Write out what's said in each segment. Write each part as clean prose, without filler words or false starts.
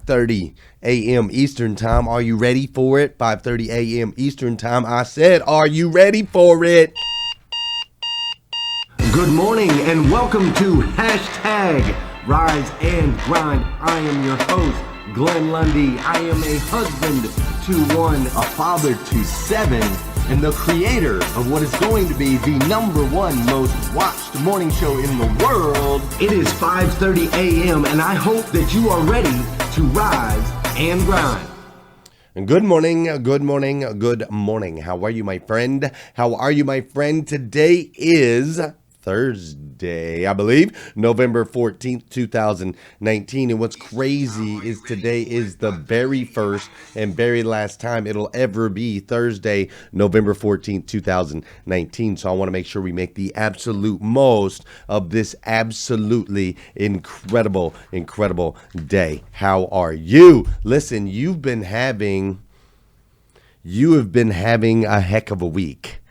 5:30 a.m. Eastern time. Are you ready for it? 5:30 a.m. Eastern time. I said, are you ready for it? Good morning and welcome to Hashtag Rise and Grind. I am your host, Glenn Lundy. I am a husband to one, a father to seven, and the creator of what is going to be the #1 most watched morning show in the world. It is 5:30 a.m. and I hope that you are ready to rise and grind. Good morning, good morning, good morning. How are you, my friend? How are you, my friend? Today is Thursday, I believe, November 14th, 2019. And what's crazy is today is the very first and very last time it'll ever be Thursday, November 14th, 2019. So I want to make sure we make the absolute most of this absolutely incredible, incredible day. How are you? Listen, you have been having a heck of a week.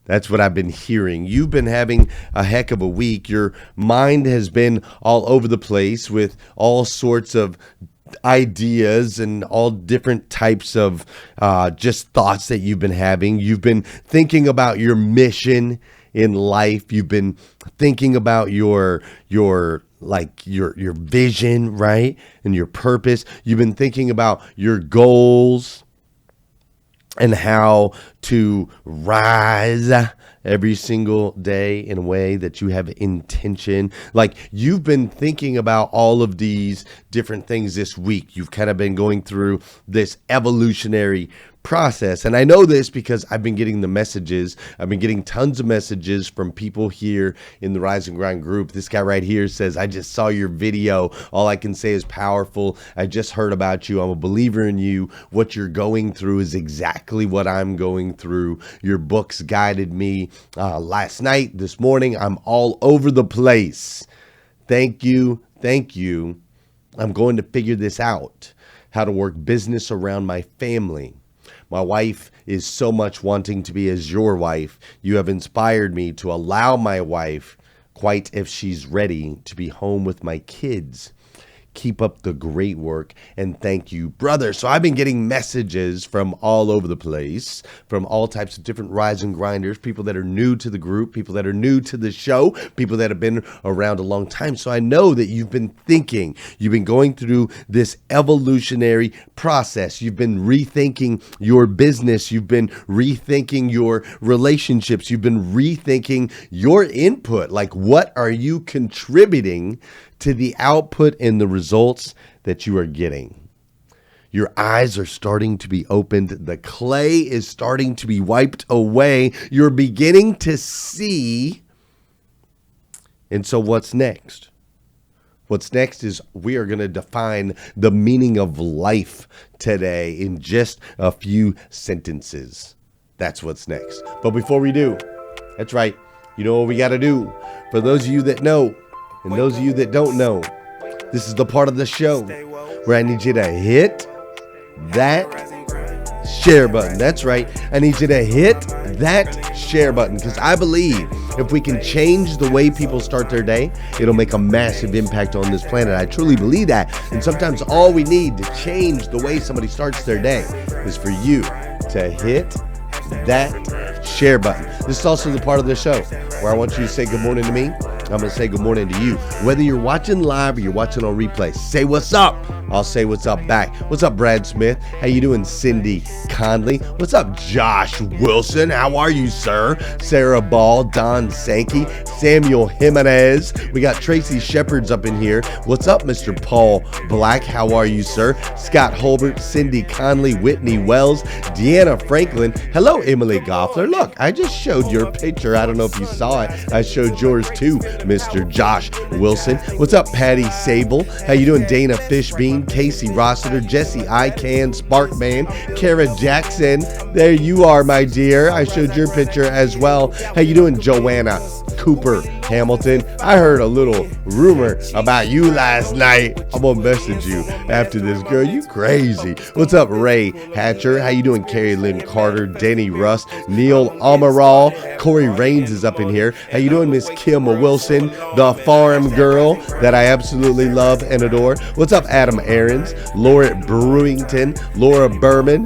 That's what I've been hearing. You've been having a heck of a week. Your mind has been all over the place with all sorts of ideas and all different types of just thoughts that you've been having. You've been thinking about your mission in life. You've been thinking about your vision, right? And your purpose. You've been thinking about your goals and how to rise every single day in a way that you have intention. Like, you've been thinking about all of these different things this week. You've kind of been going through this evolutionary process. And I know this because I've been getting the messages. I've been getting tons of messages from people here in the Rise and Grind group. This guy right here says, I just saw your video. All I can say is powerful. I just heard about you. I'm a believer in you. What you're going through is exactly what I'm going through. Your books guided me last night, this morning. I'm all over the place. Thank you. Thank you. I'm going to figure this out, how to work business around my family. My wife is so much wanting to be as your wife. You have inspired me to allow my wife, quite if she's ready, to be home with my kids. Keep up the great work and thank you, brother. So I've been getting messages from all over the place, from all types of different Rise and Grinders, people that are new to the group, people that are new to the show, people that have been around a long time. So I know that you've been thinking, you've been going through this evolutionary process. You've been rethinking your business. You've been rethinking your relationships. You've been rethinking your input. Like, what are you contributing to the output and the results that you are getting? Your eyes are starting to be opened. The clay is starting to be wiped away. You're beginning to see. And so what's next? What's next is we are going to define the meaning of life today in just a few sentences. That's what's next. But before we do, that's right, you know what we got to do. For those of you that know, and those of you that don't know, this is the part of the show where I need you to hit that share button. That's right. I need you to hit that share button because I believe if we can change the way people start their day, it'll make a massive impact on this planet. I truly believe that. And sometimes all we need to change the way somebody starts their day is for you to hit that share button. This is also the part of the show where I want you to say good morning to me. I'm going to say good morning to you. Whether you're watching live or you're watching on replay, say what's up. I'll say what's up back. What's up, Brad Smith? How you doing, Cindy Conley? What's up, Josh Wilson? How are you, sir? Sarah Ball, Don Sankey, Samuel Jimenez. We got Tracy Shepherds up in here. What's up, Mr. Paul Black? How are you, sir? Scott Holbert, Cindy Conley, Whitney Wells, Deanna Franklin. Hello, Emily Goffler. Look, I just showed your picture. I don't know if you saw it. I showed yours too, Mr. Josh Wilson. What's up, Patty Sable? How you doing, Dana Fishbein, Casey Rossiter, Jesse Ican, Sparkman, Kara Jackson. There you are, my dear. I showed your picture as well. How you doing, Joanna Cooper Hamilton. I heard a little rumor about you last night. I'm gonna message you after this, girl. You crazy. What's up, Ray Hatcher? How you doing, Carrie Lynn Carter, Danny Russ, Neil Amaral, Corey Raines is up in here. How you doing, Miss Kim Wilson, the farm girl that I absolutely love and adore? What's up, Adam Aarons, Laura Brewington, Laura Berman?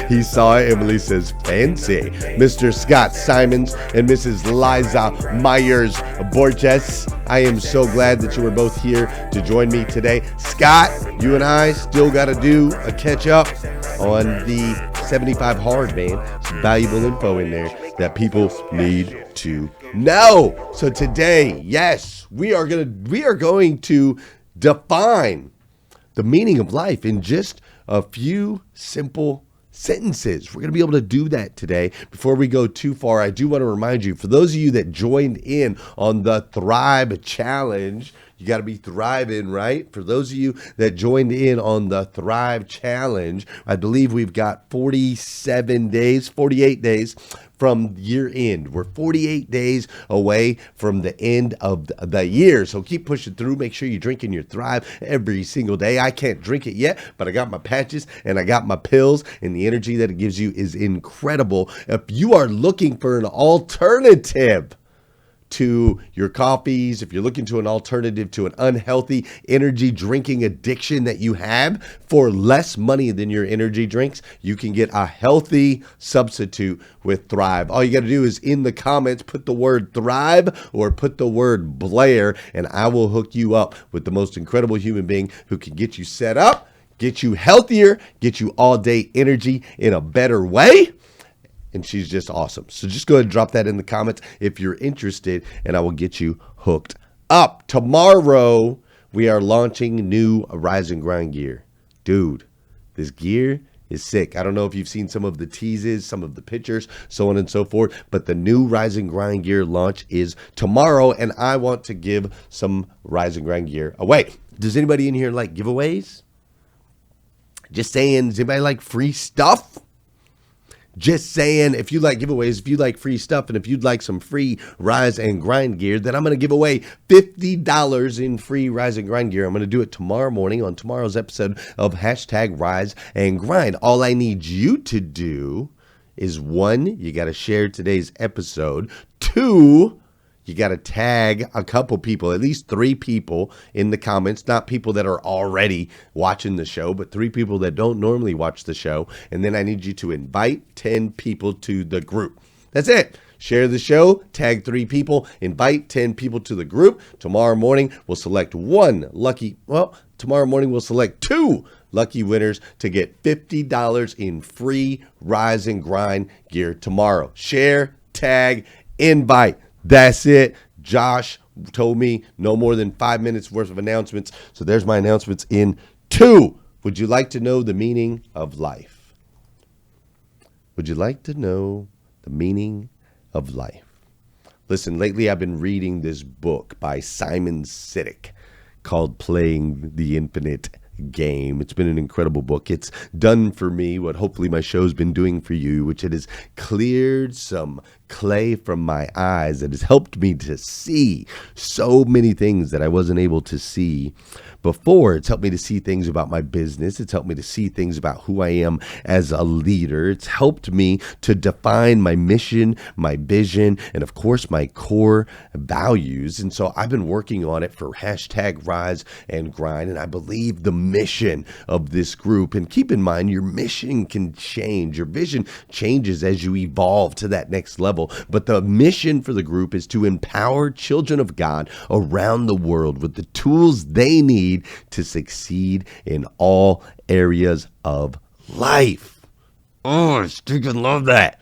He saw it. Emily says, fancy. Mr. Scott Simons and Mrs. Liza Myers Borges. I am so glad that you were both here to join me today. Scott, you and I still got to do a catch up on the 75 hard, man. Some valuable info in there that people need to know. So today, yes, we are going to define the meaning of life in just a few simple sentences. We're going to be able to do that today. Before we go too far, I do want to remind you, for those of you that joined in on the Thrive Challenge, you got to be thriving, right? For those of you that joined in on the Thrive Challenge, I believe we've got 48 days from year end. We're 48 days away from the end of the year. So keep pushing through. Make sure you're drinking your Thrive every single day. I can't drink it yet, but I got my patches and I got my pills, and the energy that it gives you is incredible. If you are looking for an alternative to your coffees, if you're looking to an alternative to an unhealthy energy drinking addiction that you have for less money than your energy drinks, you can get a healthy substitute with Thrive. All you got to do is in the comments put the word Thrive or put the word Blair, and I will hook you up with the most incredible human being who can get you set up, get you healthier, get you all day energy in a better way. And she's just awesome. So just go ahead and drop that in the comments if you're interested, and I will get you hooked up. Tomorrow, we are launching new Rise and Grind gear. Dude, this gear is sick. I don't know if you've seen some of the teases, some of the pictures, so on and so forth, but the new Rise and Grind gear launch is tomorrow, and I want to give some Rise and Grind gear away. Does anybody in here like giveaways? Just saying, does anybody like free stuff? Just saying, if you like giveaways, if you like free stuff, and if you'd like some free Rise and Grind gear, then I'm going to give away $50 in free Rise and Grind gear. I'm going to do it tomorrow morning on tomorrow's episode of hashtag Rise and Grind. All I need you to do is, 1, you got to share today's episode. 2, you got to tag a couple people, at least 3 people in the comments, not people that are already watching the show, but 3 people that don't normally watch the show. And then I need you to invite 10 people to the group. That's it. Share the show, tag 3 people, invite 10 people to the group. Tomorrow morning, we'll select 2 lucky winners to get $50 in free Rise and Grind gear tomorrow. Share, tag, invite. That's it. Josh told me no more than 5 minutes worth of announcements. So there's my announcements in 2. Would you like to know the meaning of life? Would you like to know the meaning of life? Listen, lately I've been reading this book by Simon Sinek called Playing the Infinite Game. It's been an incredible book. It's done for me what hopefully my show's been doing for you, which it has cleared some clay from my eyes that has helped me to see so many things that I wasn't able to see before. It's helped me to see things about my business. It's helped me to see things about who I am as a leader. It's helped me to define my mission, my vision, and of course my core values. And so I've been working on it for hashtag Rise and Grind. And I believe the mission of this group, and keep in mind, your mission can change. Your vision changes as you evolve to that next level. But the mission for the group is to empower children of God around the world with the tools they need to succeed in all areas of life. Oh, I freaking love that.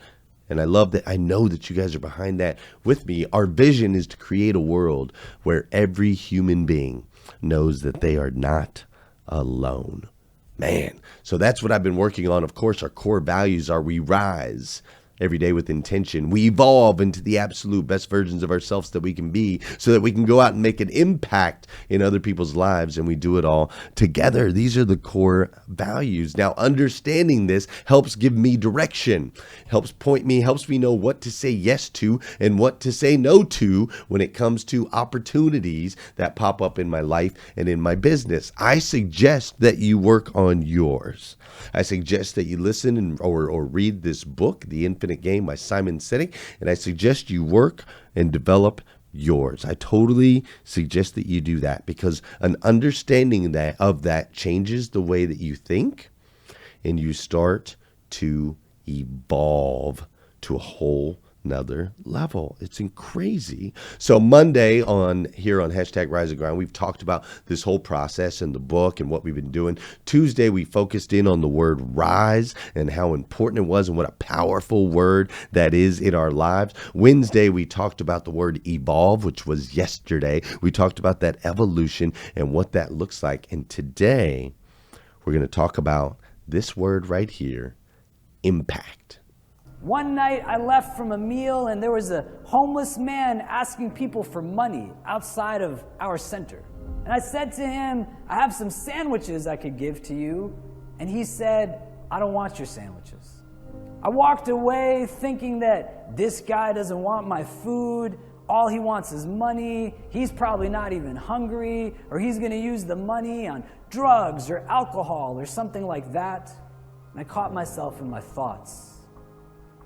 And I love that. I know that you guys are behind that with me. Our vision is to create a world where every human being knows that they are not alone. Man, so that's what I've been working on. Of course, our core values are we rise every day with intention. We evolve into the absolute best versions of ourselves that we can be so that we can go out and make an impact in other people's lives, and we do it all together. These are the core values. Now, understanding this helps give me direction, helps point me, helps me know what to say yes to and what to say no to when it comes to opportunities that pop up in my life and in my business. I suggest that you work on yours. I suggest that you listen or read this book, The Infinite Game by Simon Sinek, and I suggest you work and develop yours. I totally suggest that you do that because an understanding of that changes the way that you think, and you start to evolve to a whole another level. It's crazy. So Monday here on hashtag Rise and Grind, we've talked about this whole process and the book and what we've been doing. Tuesday, we focused in on the word rise and how important it was and what a powerful word that is in our lives. Wednesday, we talked about the word evolve, which was yesterday. We talked about that evolution and what that looks like. And today, we're going to talk about this word right here, impact. One night I left from a meal and there was a homeless man asking people for money outside of our center. And I said to him, I have some sandwiches I could give to you. And he said, I don't want your sandwiches. I walked away thinking that this guy doesn't want my food. All he wants is money. He's probably not even hungry, or he's going to use the money on drugs or alcohol or something like that. And I caught myself in my thoughts.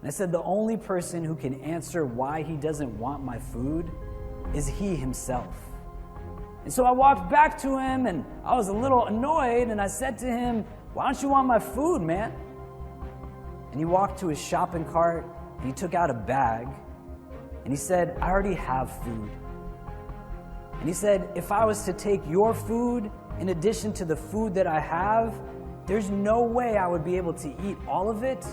And I said, the only person who can answer why he doesn't want my food is he himself. And so I walked back to him and I was a little annoyed and I said to him, why don't you want my food, man? And he walked to his shopping cart and he took out a bag and he said, I already have food. And he said, if I was to take your food in addition to the food that I have, there's no way I would be able to eat all of it,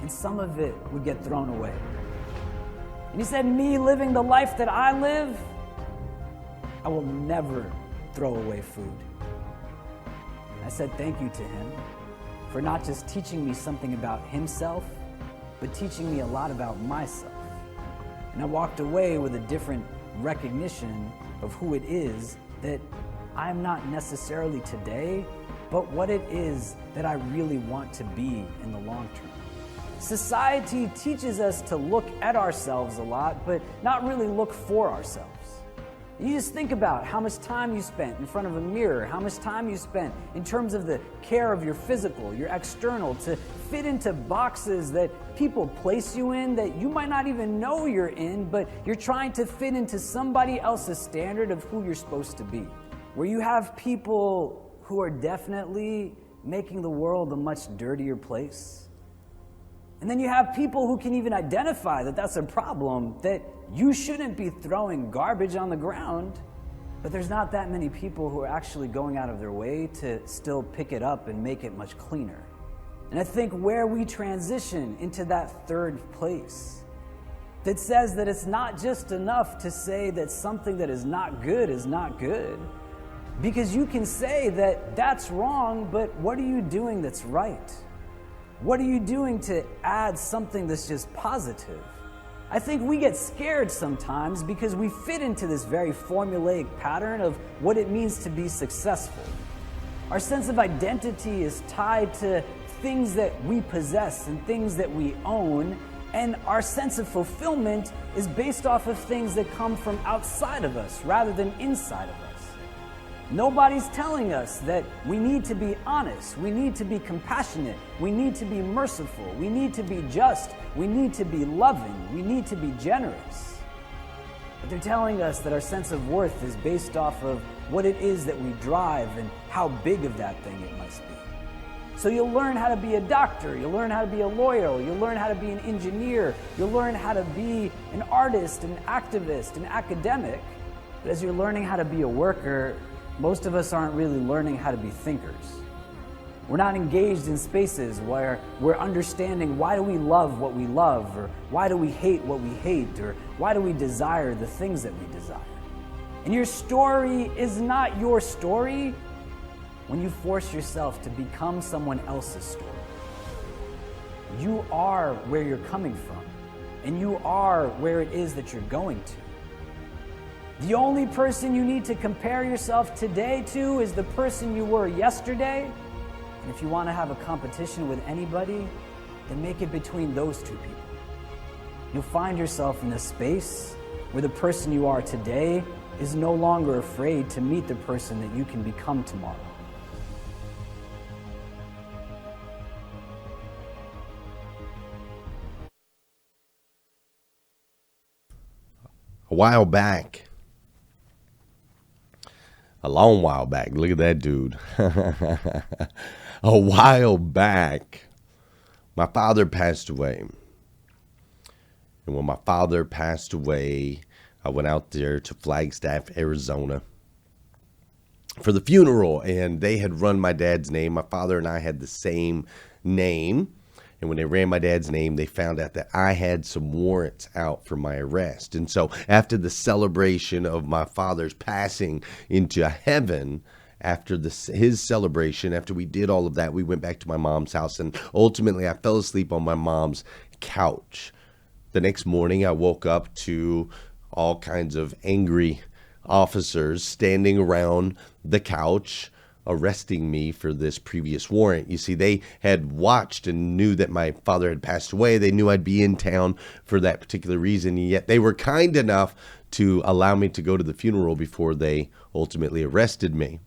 and some of it would get thrown away. And he said, me living the life that I live, I will never throw away food. I said thank you to him for not just teaching me something about himself, but teaching me a lot about myself. And I walked away with a different recognition of who it is that I'm not necessarily today, but what it is that I really want to be in the long term. Society teaches us to look at ourselves a lot, but not really look for ourselves. You just think about how much time you spent in front of a mirror, how much time you spent in terms of the care of your physical, your external, to fit into boxes that people place you in that you might not even know you're in, but you're trying to fit into somebody else's standard of who you're supposed to be. Where you have people who are definitely making the world a much dirtier place. And then you have people who can even identify that that's a problem, that you shouldn't be throwing garbage on the ground, but there's not that many people who are actually going out of their way to still pick it up and make it much cleaner. And I think where we transition into that third place, that says that it's not just enough to say that something that is not good, because you can say that that's wrong, but what are you doing that's right? What are you doing to add something that's just positive? I think we get scared sometimes because we fit into this very formulaic pattern of what it means to be successful. Our sense of identity is tied to things that we possess and things that we own, and our sense of fulfillment is based off of things that come from outside of us rather than inside of us. Nobody's telling us that we need to be honest, we need to be compassionate, we need to be merciful, we need to be just, we need to be loving, we need to be generous. But they're telling us that our sense of worth is based off of what it is that we drive and how big of that thing it must be. So you'll learn how to be a doctor, you'll learn how to be a lawyer, you'll learn how to be an engineer, you'll learn how to be an artist, an activist, an academic. But as you're learning how to be a worker, most of us aren't really learning how to be thinkers. We're not engaged in spaces where we're understanding why do we love what we love, or why do we hate what we hate, or why do we desire the things that we desire. And your story is not your story when you force yourself to become someone else's story. You are where you're coming from, and you are where it is that you're going to. The only person you need to compare yourself today to is the person you were yesterday. And if you want to have a competition with anybody, then make it between those two people. You'll find yourself in a space where the person you are today is no longer afraid to meet the person that you can become tomorrow. A while back, a long while back, look at that dude. A while back, my father passed away. And when my father passed away, I went out there to Flagstaff, Arizona for the funeral, and they had run my dad's name. My father and I had the same name. And when they ran my dad's name, they found out that I had some warrants out for my arrest. And so after the celebration of my father's passing into heaven, after his celebration, after we did all of that, we went back to my mom's house. And ultimately, I fell asleep on my mom's couch. The next morning, I woke up to all kinds of angry officers standing around the couch, arresting me for this previous warrant. You see, they had watched and knew that my father had passed away. They knew I'd be in town for that particular reason, and yet they were kind enough to allow me to go to the funeral before they ultimately arrested me.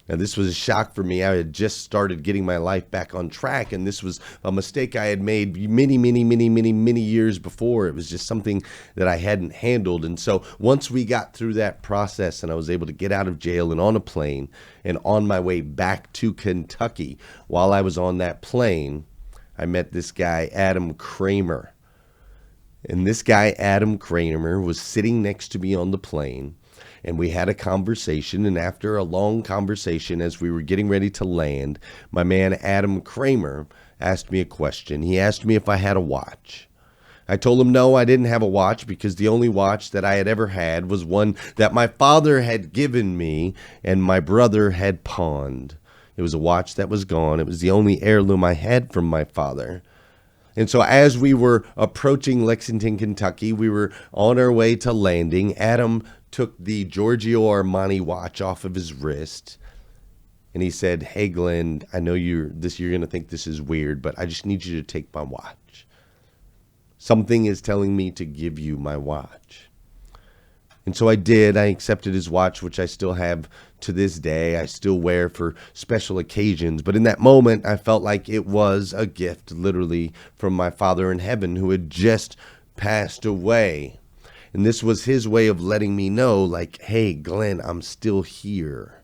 Now, this was a shock for me. I had just started getting my life back on track, and this was a mistake I had made many years before. It was just something that I hadn't handled. And so once we got through that process and I was able to get out of jail and on a plane and on my way back to Kentucky, while I was on that plane, I met this guy, Adam Kramer. And this guy, Adam Kramer, was sitting next to me on the plane. And we had a conversation, and after a long conversation, as we were getting ready to land, my man Adam Kramer asked me a question. He asked me if I had a watch. I told him no, I didn't have a watch, because the only watch that I had ever had was one that my father had given me and my brother had pawned. It was a watch that was gone. It was the only heirloom I had from my father. And so as we were approaching Lexington, Kentucky, we were on our way to landing. Adam took the Giorgio Armani watch off of his wrist, and he said, "Hey, Glenn, I know you're going to think this is weird, but I just need you to take my watch. Something is telling me to give you my watch." And so I did. I accepted his watch, which I still have to this day. I still wear for special occasions. But in that moment, I felt like it was a gift, literally, from my Father in heaven, who had just passed away. And this was his way of letting me know, like, hey, Glenn, I'm still here.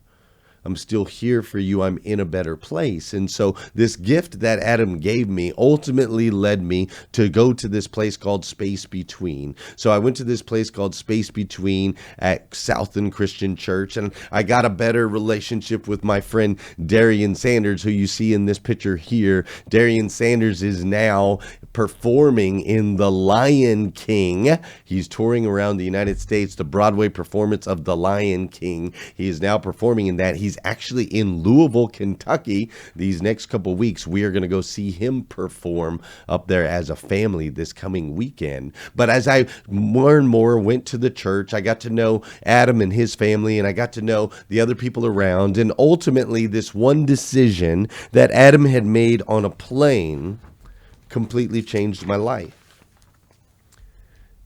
I'm still here for you. I'm in a better place. And so this gift that Adam gave me ultimately led me to go to this place called Space Between. So I went to this place called Space Between at Southern Christian Church, and I got a better relationship with my friend Darian Sanders, who you see in this picture here. Darian Sanders is now performing in The Lion King. He's touring around the United States, the Broadway performance of The Lion King. He is now performing in that. He's actually in Louisville, Kentucky. These next couple weeks, we are going to go see him perform up there as a family this coming weekend. But as I more and more went to the church, I got to know Adam and his family, and I got to know the other people around. And ultimately, this one decision that Adam had made on a plane completely changed my life.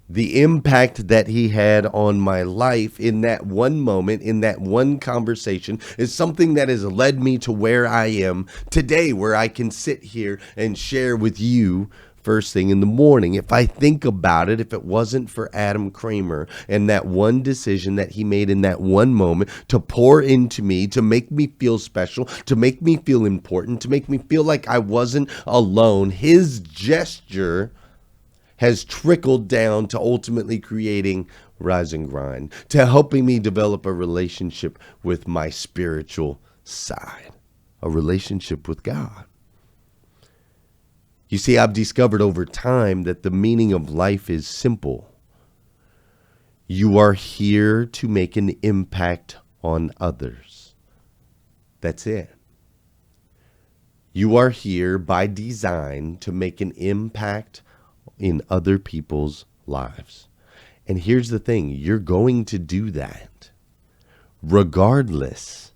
The impact that he had on my life in that one moment, in that one conversation, is something that has led me to where I am today, where I can sit here and share with you first thing in the morning. If I think about it, if it wasn't for Adam Kramer and that one decision that he made in that one moment to pour into me, to make me feel special, to make me feel important, to make me feel like I wasn't alone, his gesture has trickled down to ultimately creating Rise and Grind, to helping me develop a relationship with my spiritual side, a relationship with God. You see, I've discovered over time that the meaning of life is simple. You are here to make an impact on others. That's it. You are here by design to make an impact in other people's lives. And here's the thing, you're going to do that regardless.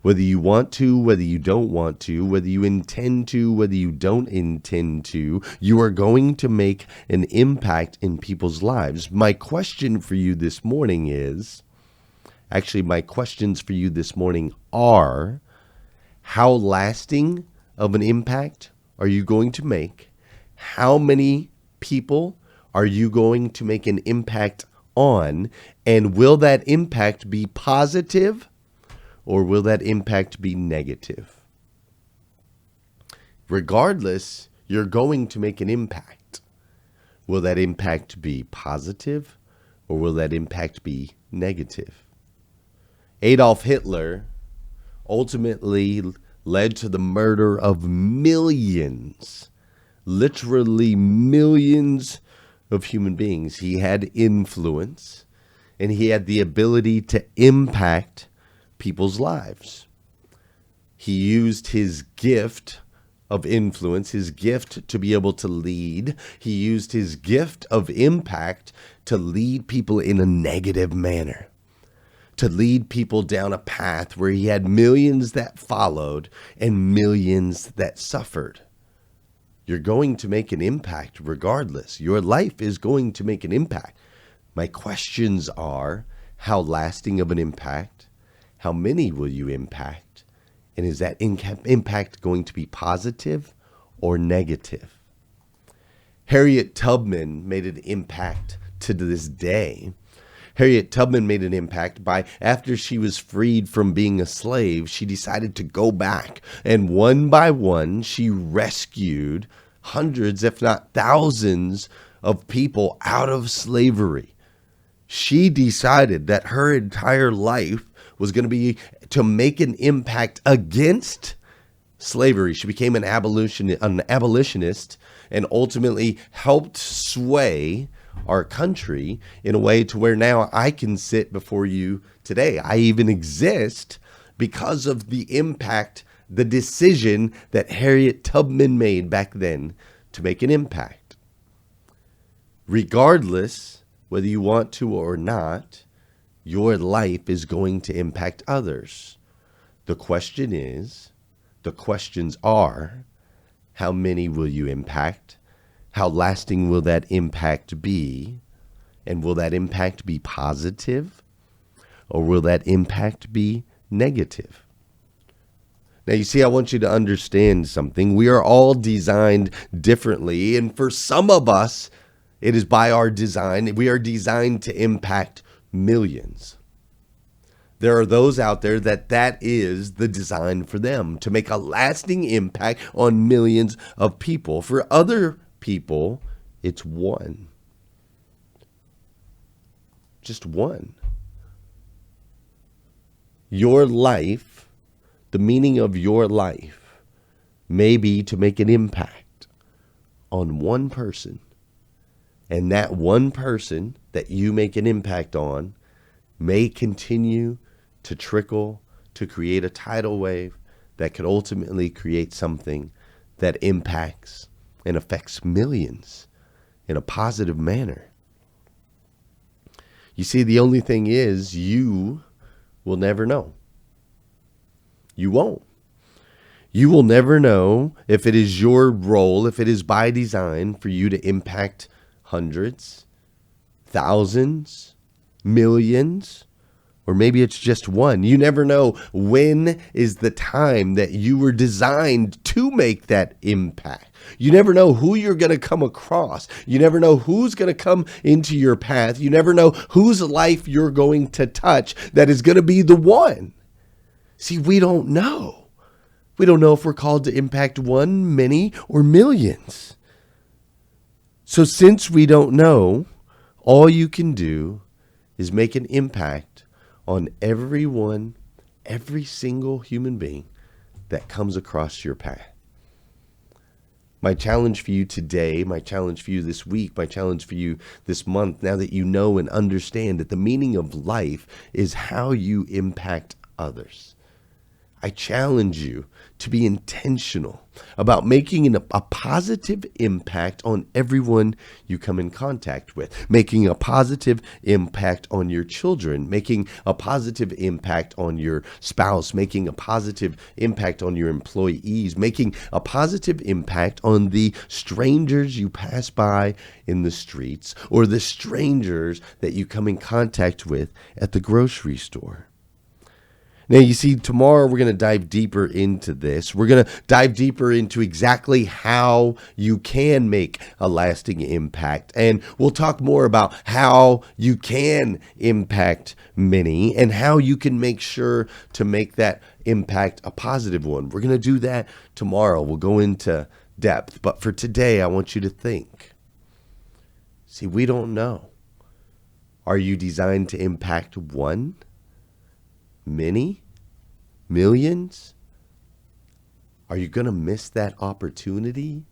Whether you want to, whether you don't want to, whether you intend to, whether you don't intend to, you are going to make an impact in people's lives. My question for you this morning is, actually my questions for you this morning are, how lasting of an impact are you going to make? How many people are you going to make an impact on? And will that impact be positive? Or will that impact be negative? Regardless, you're going to make an impact. Will that impact be positive or will that impact be negative? Adolf Hitler ultimately led to the murder of millions, literally millions of human beings. He had influence and he had the ability to impact people's lives. He used his gift of influence, his gift to be able to lead. He used his gift of impact to lead people in a negative manner, to lead people down a path where he had millions that followed and millions that suffered. You're going to make an impact regardless. Your life is going to make an impact. My questions are, how lasting of an impact? How many will you impact? And is that impact going to be positive or negative? Harriet Tubman made an impact to this day. Harriet Tubman made an impact by, after she was freed from being a slave, she decided to go back. And one by one, she rescued hundreds, if not thousands, of people out of slavery. She decided that her entire life was going to be to make an impact against slavery. She became an abolitionist and ultimately helped sway our country in a way to where now I can sit before you today. I even exist because of the impact, the decision that Harriet Tubman made back then to make an impact. Regardless whether you want to or not, your life is going to impact others. The questions are, how many will you impact? How lasting will that impact be? And will that impact be positive? Or will that impact be negative? Now, you see, I want you to understand something. We are all designed differently. And for some of us, it is by our design. We are designed to impact millions. There are those out there that is the design for them, to make a lasting impact on millions of people. For other people, it's one. Just one. Your life, the meaning of your life, may be to make an impact on one person. And that one person that you make an impact on may continue to trickle, to create a tidal wave that could ultimately create something that impacts and affects millions in a positive manner. You see, the only thing is, you will never know. You won't. You will never know if it is your role, if it is by design for you to impact hundreds, thousands, millions, or maybe it's just one. You never know when is the time that you were designed to make that impact. You never know who you're going to come across. You never know who's going to come into your path. You never know whose life you're going to touch that is going to be the one. See, we don't know. We don't know if we're called to impact one, many, or millions. So since we don't know, all you can do is make an impact on everyone, every single human being that comes across your path. My challenge for you today, my challenge for you this week, my challenge for you this month, now that you know and understand that the meaning of life is how you impact others. I challenge you to be intentional about making a positive impact on everyone you come in contact with, making a positive impact on your children, making a positive impact on your spouse, making a positive impact on your employees, making a positive impact on the strangers you pass by in the streets or the strangers that you come in contact with at the grocery store. Now, you see, tomorrow we're going to dive deeper into this. We're going to dive deeper into exactly how you can make a lasting impact. And we'll talk more about how you can impact many and how you can make sure to make that impact a positive one. We're going to do that tomorrow. We'll go into depth. But for today, I want you to think. See, we don't know. Are you designed to impact one? Many? Millions? Are you going to miss that opportunity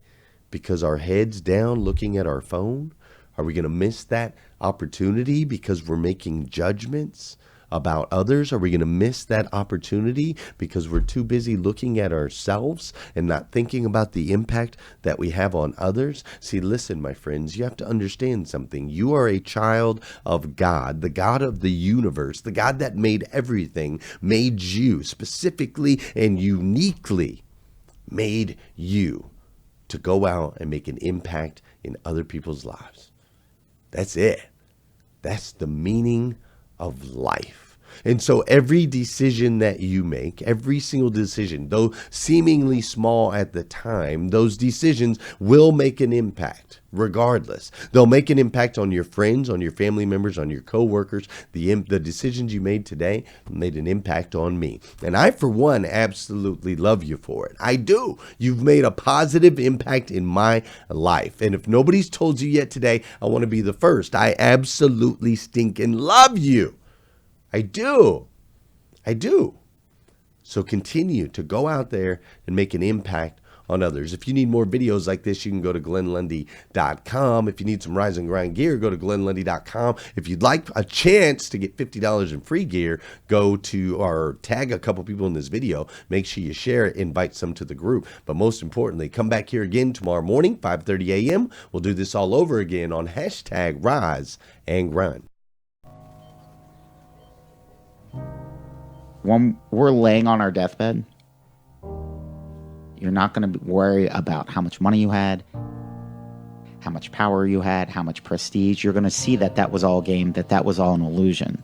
because our head's down looking at our phone? Are we going to miss that opportunity because we're making judgments about others? Are we going to miss that opportunity because we're too busy looking at ourselves and not thinking about the impact that we have on others? See, listen, my friends, you have to understand something. You are a child of God, the God of the universe, the God that made everything, made you specifically and uniquely, made you to go out and make an impact in other people's lives. That's it. That's the meaning of life. And so every decision that you make, every single decision, though seemingly small at the time, those decisions will make an impact regardless. They'll make an impact on your friends, on your family members, on your coworkers. The decisions you made today made an impact on me. And I, for one, absolutely love you for it. I do. You've made a positive impact in my life. And if nobody's told you yet today, I want to be the first. I absolutely stinking love you. I do. I do. So continue to go out there and make an impact on others. If you need more videos like this, you can go to glennlundy.com. If you need some Rise and Grind gear, go to glennlundy.com. If you'd like a chance to get $50 in free gear, go to or tag a couple people in this video. Make sure you share it, invite some to the group. But most importantly, come back here again tomorrow morning, 5:30 a.m. We'll do this all over again on hashtag Rise and Grind. When we're laying on our deathbed, you're not going to worry about how much money you had, how much power you had, how much prestige. You're going to see that that was all game, that was all an illusion.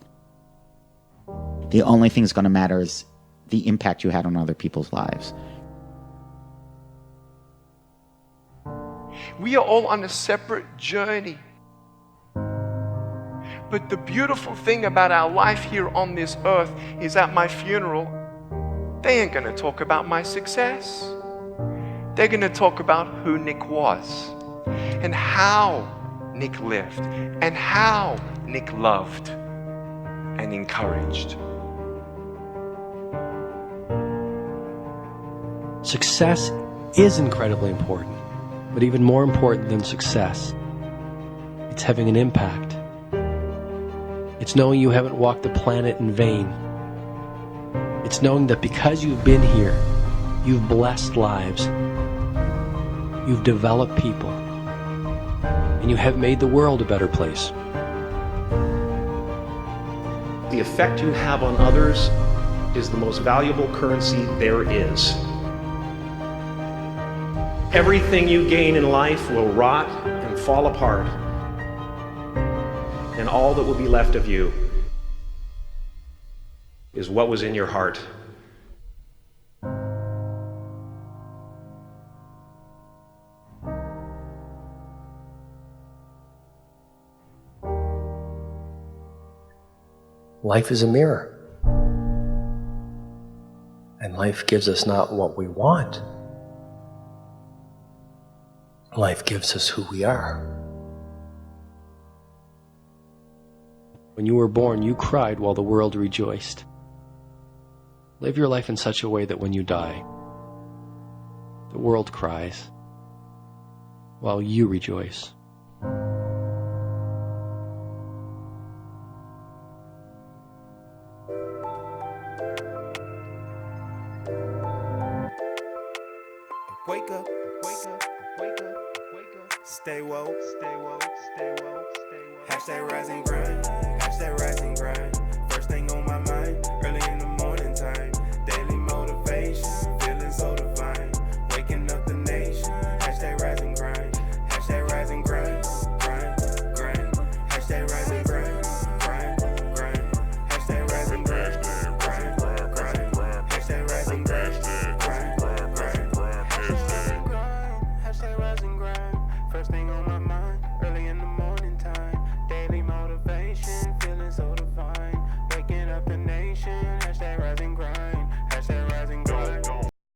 The only thing that's going to matter is the impact you had on other people's lives. We are all on a separate journey. But the beautiful thing about our life here on this earth is at my funeral, they ain't going to talk about my success. They're going to talk about who Nick was and how Nick lived and how Nick loved and encouraged. Success is incredibly important, but even more important than success, it's having an impact. It's knowing you haven't walked the planet in vain. It's knowing that because you've been here, you've blessed lives, you've developed people, and you have made the world a better place. The effect you have on others is the most valuable currency there is. Everything you gain in life will rot and fall apart, and all that will be left of you is what was in your heart. Life is a mirror, and life gives us not what we want. Life gives us who we are. When you were born, you cried while the world rejoiced. Live your life in such a way that when you die, the world cries while you rejoice. Wake up, wake up, wake up, wake up. Stay woke, stay woke, stay woke, stay woke. Hashtag rise and grind, hashtag rise and grind. First thing on my